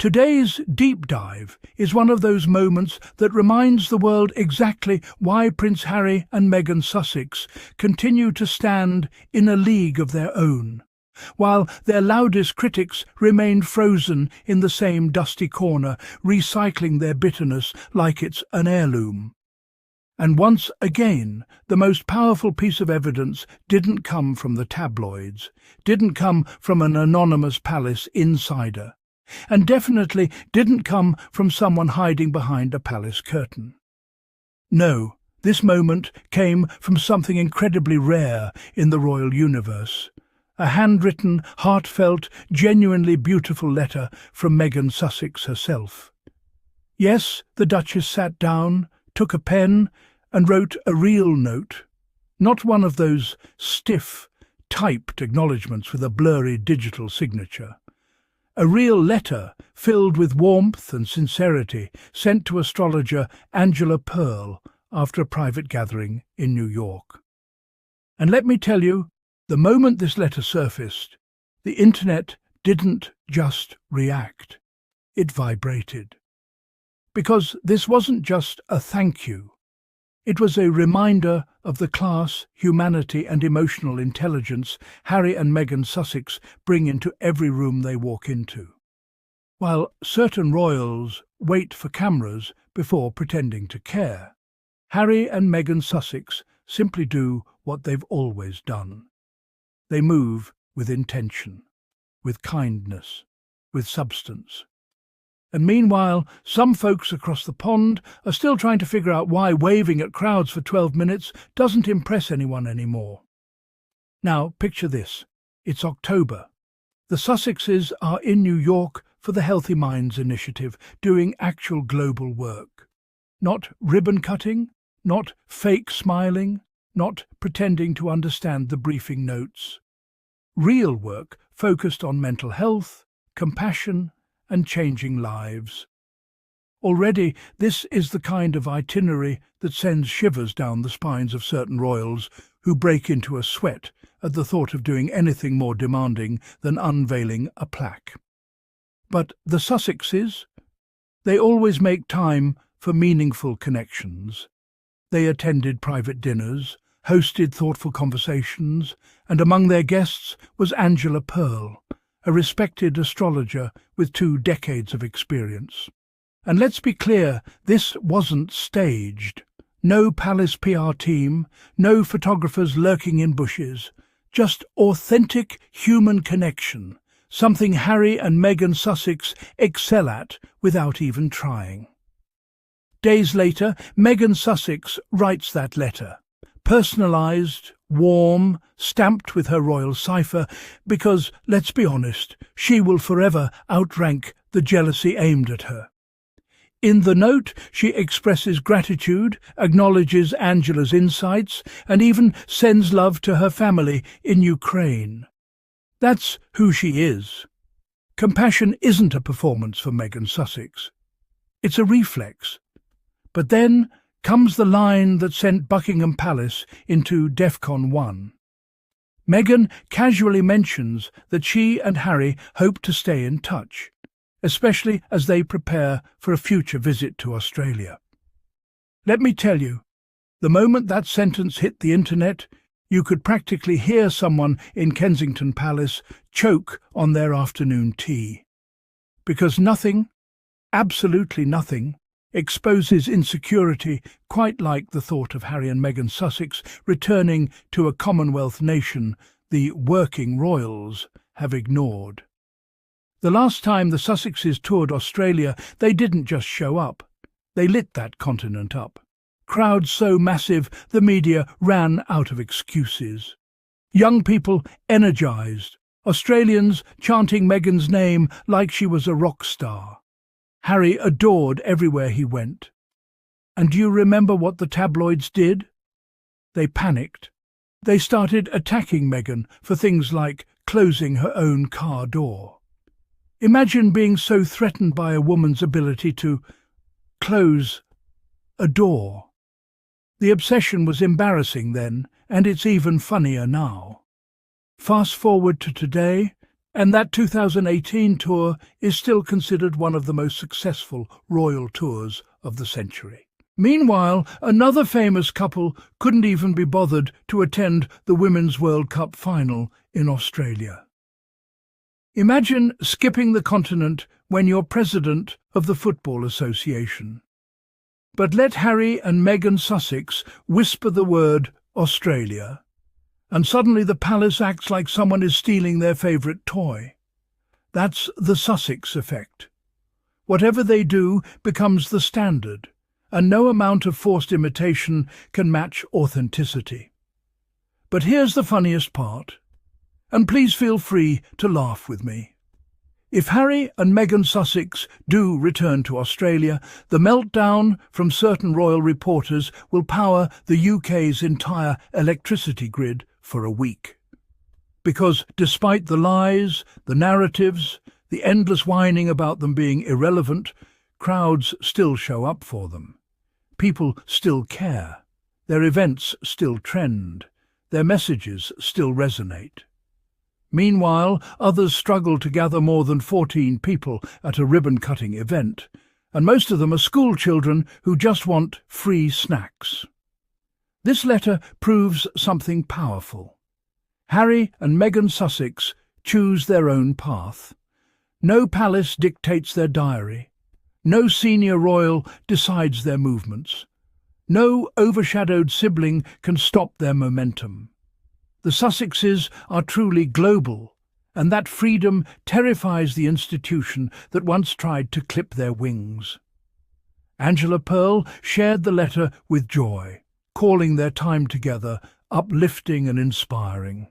Today's deep dive is one of those moments that reminds the world exactly why Prince Harry and Meghan Sussex continue to stand in a league of their own, while their loudest critics remain frozen in the same dusty corner, recycling their bitterness like it's an heirloom. And once again, the most powerful piece of evidence didn't come from the tabloids, didn't come from an anonymous palace insider, and definitely didn't come from someone hiding behind a palace curtain. No, this moment came from something incredibly rare in the royal universe. A handwritten, heartfelt, genuinely beautiful letter from Meghan Sussex herself. Yes, the Duchess sat down, took a pen, and wrote a real note, not one of those stiff, typed acknowledgements with a blurry digital signature. A real letter filled with warmth and sincerity sent to astrologer Angela Pearl after a private gathering in New York. And let me tell you, the moment this letter surfaced, the internet didn't just react, it vibrated. Because this wasn't just a thank you. It was a reminder of the class, humanity and emotional intelligence Harry and Meghan Sussex bring into every room they walk into. While certain royals wait for cameras before pretending to care, Harry and Meghan Sussex simply do what they've always done. They move with intention, with kindness, with substance. And meanwhile, some folks across the pond are still trying to figure out why waving at crowds for 12 minutes doesn't impress anyone anymore. Now, picture this. It's October. The Sussexes are in New York for the Healthy Minds Initiative, doing actual global work. Not ribbon cutting, not fake smiling, not pretending to understand the briefing notes. Real work focused on mental health, compassion, and changing lives. Already, this is the kind of itinerary that sends shivers down the spines of certain royals who break into a sweat at the thought of doing anything more demanding than unveiling a plaque. But the Sussexes, they always make time for meaningful connections. They attended private dinners, hosted thoughtful conversations, and among their guests was Angela Pearl, a respected astrologer with 2 decades of experience. And let's be clear, this wasn't staged. No palace PR team, no photographers lurking in bushes, just authentic human connection, something Harry and Meghan Sussex excel at without even trying. Days later, Meghan Sussex writes that letter, personalised, warm, stamped with her royal cipher, because, let's be honest, she will forever outrank the jealousy aimed at her. In the note, she expresses gratitude, acknowledges Angela's insights, and even sends love to her family in Ukraine. That's who she is. Compassion isn't a performance for Meghan Sussex. It's a reflex. But then comes the line that sent Buckingham Palace into DEFCON 1. Meghan casually mentions that she and Harry hope to stay in touch, especially as they prepare for a future visit to Australia. Let me tell you, the moment that sentence hit the internet, you could practically hear someone in Kensington Palace choke on their afternoon tea. Because nothing, absolutely nothing, exposes insecurity quite like the thought of Harry and Meghan Sussex returning to a Commonwealth nation the working royals have ignored. The last time the Sussexes toured Australia, they didn't just show up. They lit that continent up. Crowds so massive the media ran out of excuses. Young people energised, Australians chanting Meghan's name like she was a rock star. Harry adored everywhere he went. And do you remember what the tabloids did? They panicked. They started attacking Meghan for things like closing her own car door. Imagine being so threatened by a woman's ability to close a door. The obsession was embarrassing then, and it's even funnier now. Fast forward to today, And that 2018 tour is still considered one of the most successful royal tours of the century. Meanwhile, another famous couple couldn't even be bothered to attend the Women's World Cup final in Australia. Imagine skipping the continent when you're president of the Football Association. But let Harry and Meghan Sussex whisper the word Australia, and suddenly the palace acts like someone is stealing their favourite toy. That's the Sussex effect. Whatever they do becomes the standard, and no amount of forced imitation can match authenticity. But here's the funniest part, and please feel free to laugh with me. If Harry and Meghan Sussex do return to Australia, the meltdown from certain royal reporters will power the UK's entire electricity grid for a week. Because despite the lies, the narratives, the endless whining about them being irrelevant, crowds still show up for them. People still care. Their events still trend. Their messages still resonate. Meanwhile, others struggle to gather more than 14 people at a ribbon-cutting event, and most of them are school children who just want free snacks. This letter proves something powerful. Harry and Meghan Sussex choose their own path. No palace dictates their diary. No senior royal decides their movements. No overshadowed sibling can stop their momentum. The Sussexes are truly global, and that freedom terrifies the institution that once tried to clip their wings. Angela Pearl shared the letter with joy, calling their time together uplifting and inspiring.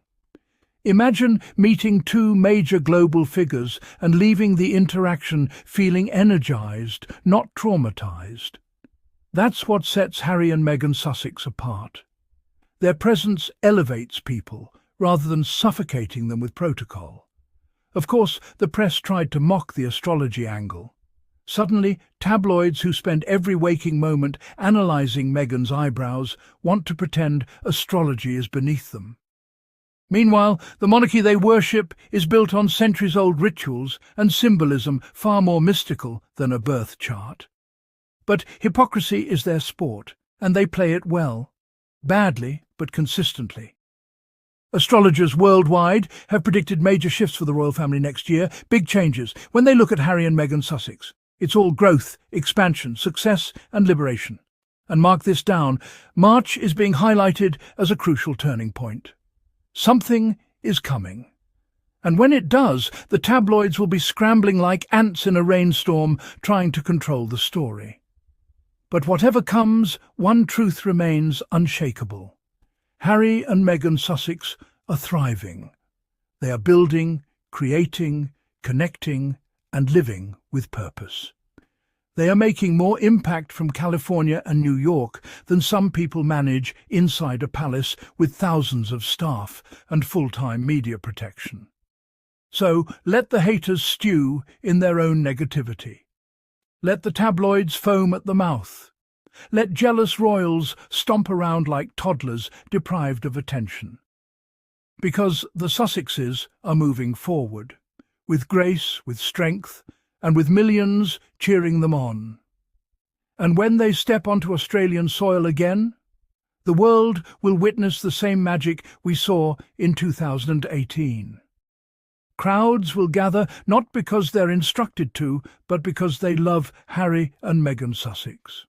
Imagine meeting two major global figures and leaving the interaction feeling energized, not traumatized. That's what sets Harry and Meghan Sussex apart. Their presence elevates people, rather than suffocating them with protocol. Of course, the press tried to mock the astrology angle. Suddenly, tabloids who spend every waking moment analysing Meghan's eyebrows want to pretend astrology is beneath them. Meanwhile, the monarchy they worship is built on centuries-old rituals and symbolism far more mystical than a birth chart. But hypocrisy is their sport, and they play it well. Badly, but consistently. Astrologers worldwide have predicted major shifts for the royal family next year, big changes. When they look at Harry and Meghan Sussex, it's all growth, expansion, success and liberation. And mark this down, March is being highlighted as a crucial turning point. Something is coming. And when it does, the tabloids will be scrambling like ants in a rainstorm, trying to control the story. But whatever comes, one truth remains unshakable. Harry and Meghan Sussex are thriving. They are building, creating, connecting, and living with purpose. They are making more impact from California and New York than some people manage inside a palace with thousands of staff and full-time media protection. So let the haters stew in their own negativity. Let the tabloids foam at the mouth. Let jealous royals stomp around like toddlers deprived of attention. Because the Sussexes are moving forward, with grace, with strength, and with millions cheering them on. And when they step onto Australian soil again, the world will witness the same magic we saw in 2018. Crowds will gather not because they're instructed to, but because they love Harry and Meghan Sussex.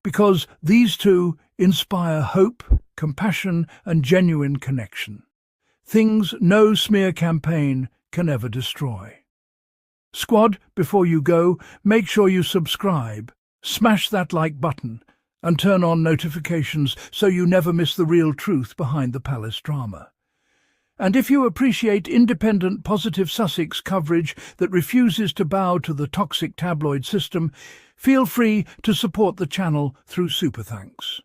Because these two inspire hope, compassion and genuine connection. Things no smear campaign can ever destroy. Squad, before you go, make sure you subscribe, smash that like button and turn on notifications so you never miss the real truth behind the palace drama. And if you appreciate independent, positive Sussex coverage that refuses to bow to the toxic tabloid system, feel free to support the channel through Super Thanks.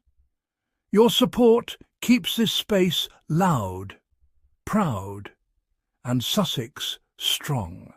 Your support keeps this space loud, proud, and Sussex strong.